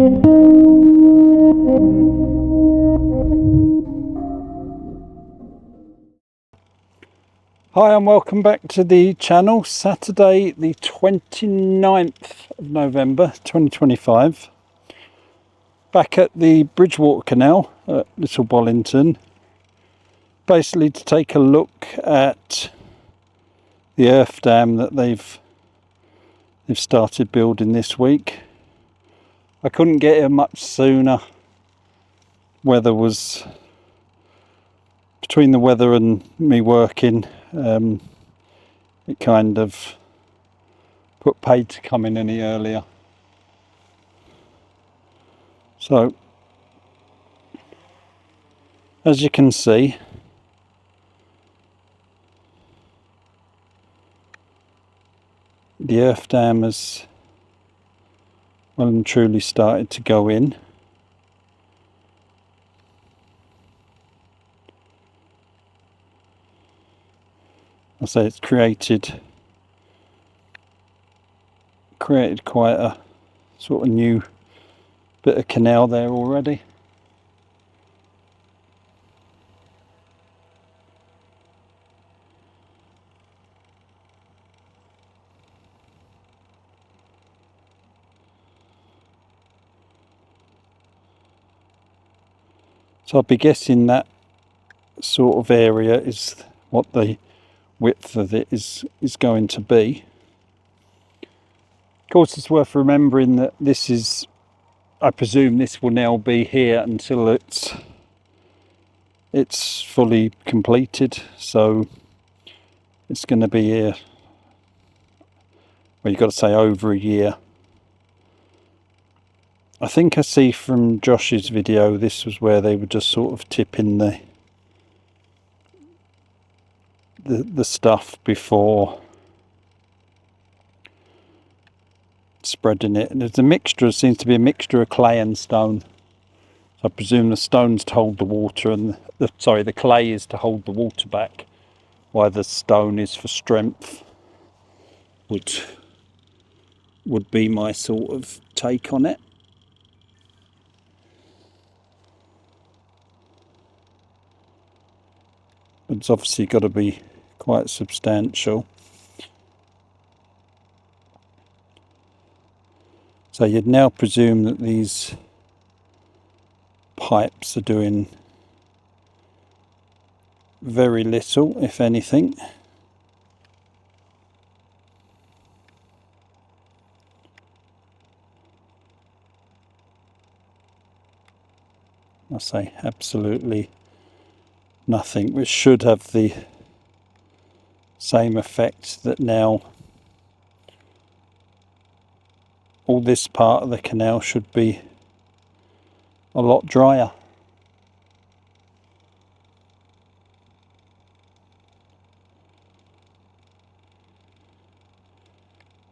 Hi and welcome back to the channel. Saturday the 29th of November 2025. Back at the Bridgewater Canal at Little Bollington. Basically to take a look at the earth dam that they've started building this week. I couldn't get here much sooner. Weather was, between the weather and me working, it kind of put paid to come in any earlier. So as you can see, the earth dam has well and truly started to go in. I say it's created quite a sort of new bit of canal there already. So I'd be guessing that sort of area is what the width of it is going to be. Of course, it's worth remembering that this is, I presume this will now be here until it's fully completed, so it's going to be here, well, you've got to say over a year. I think I see from Josh's video this was where they were just sort of tipping the stuff before spreading it, and there's a mixture, it seems to be a mixture of clay and stone. So I presume the stone's to hold the water and the clay is to hold the water back, while the stone is for strength, would be my sort of take on it. It's obviously got to be quite substantial. So you'd now presume that these pipes are doing very little, if anything. I say absolutely nothing, which should have the same effect that now all this part of the canal should be a lot drier.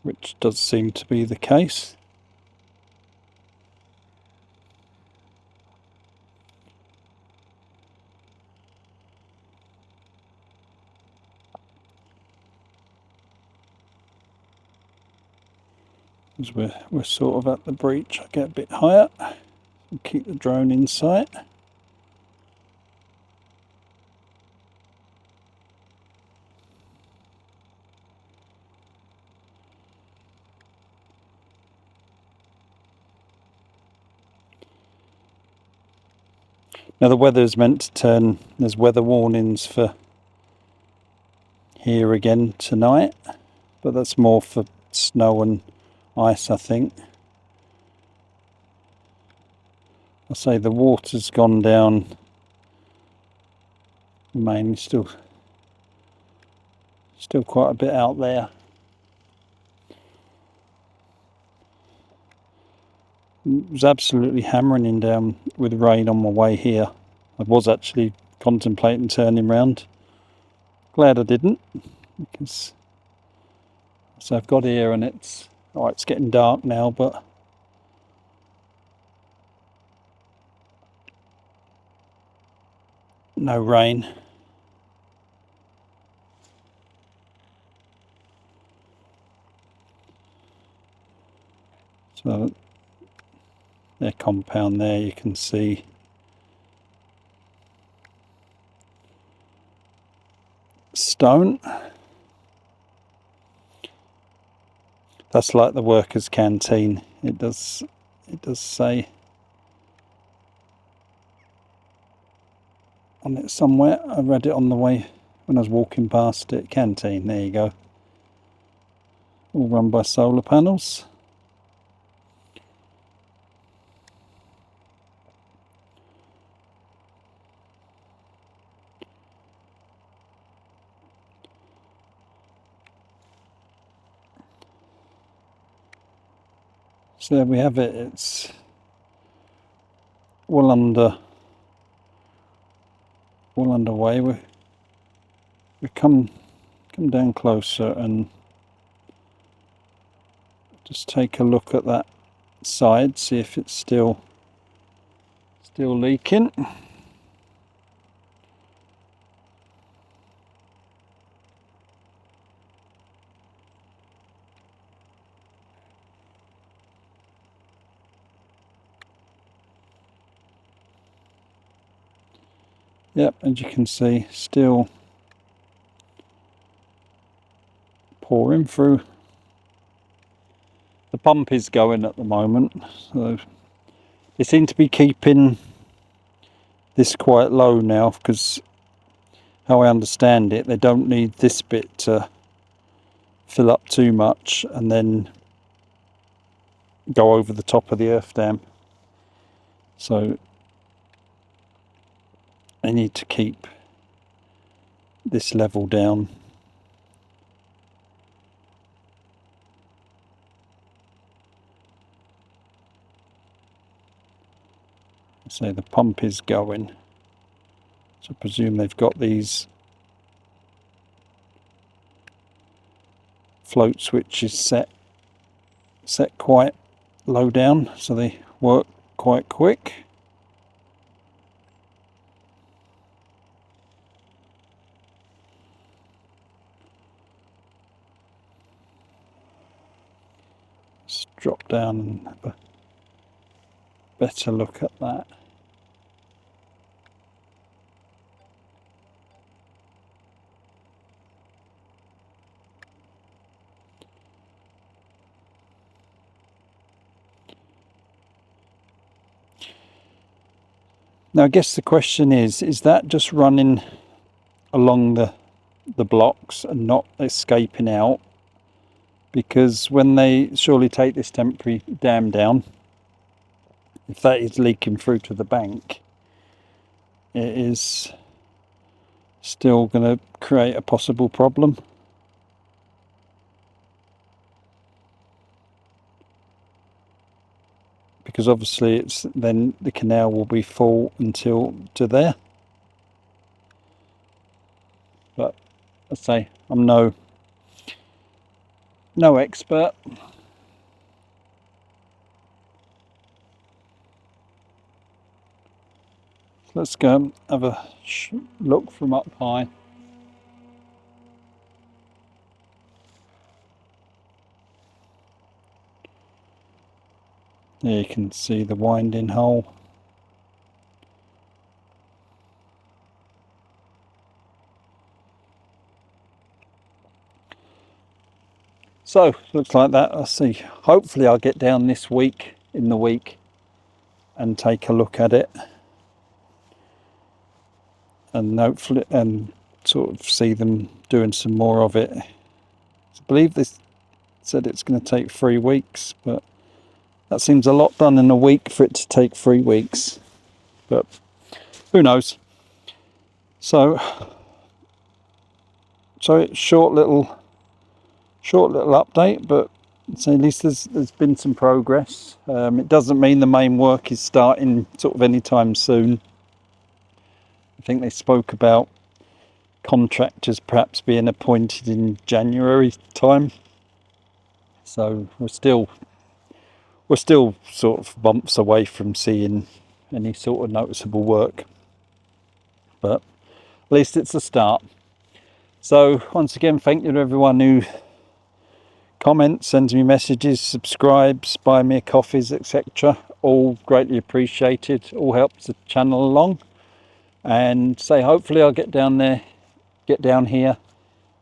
Which does seem to be the case. As we're sort of at the breach, I get a bit higher and keep the drone in sight. Now the weather is meant to turn, there's weather warnings for here again tonight, but that's more for snow and ice, I think. I say the water's gone down, mainly still quite a bit out there. It was absolutely hammering in down with rain on my way here. I was actually contemplating turning round. Glad I didn't, because so I've got here and it's getting dark now, but no rain. So their compound there. You can see stone. That's like the workers' canteen. It does say on it somewhere. I read it on the way when I was walking past it. Canteen, there you go. All run by solar panels. So there we have it. It's well underway. We come down closer and just take a look at that side, see if it's still leaking. Yep, as you can see, still pouring through. The pump is going at the moment, so they seem to be keeping this quite low now, because how I understand it, they don't need this bit to fill up too much and then go over the top of the earth dam. So they need to keep this level down. So the pump is going. So I presume they've got these float switches set quite low down, so they work quite quick. Let's drop down and have a better look at that. Now I guess the question is that just running along the blocks and not escaping out? Because when they surely take this temporary dam down, if that is leaking through to the bank, it is still going to create a possible problem. Because obviously it's then the canal will be full until to there. But I say I'm no expert. Let's go and have a look from up high. There you can see the winding hole. So looks like that. I'll see. Hopefully I'll get down this week in the week and take a look at it, and hopefully and sort of see them doing some more of it. I believe they said it's going to take 3 weeks, but that seems a lot done in a week for it to take 3 weeks. But who knows? So it's short little update, but so at least there's been some progress. It doesn't mean the main work is starting sort of anytime soon. I think they spoke about contractors perhaps being appointed in January time. So we're still sort of bumps away from seeing any sort of noticeable work. But at least it's a start. So once again, thank you to everyone who comments, sends me messages, subscribes, buy me coffees, etc. all greatly appreciated, all helps the channel along. And say hopefully I'll get down here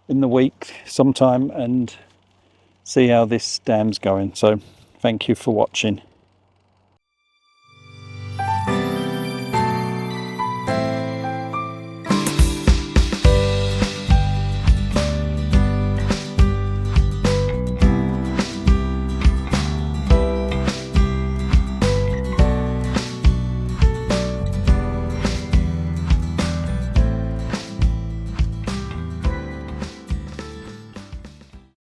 in the week sometime and see how this dam's going. So thank you for watching.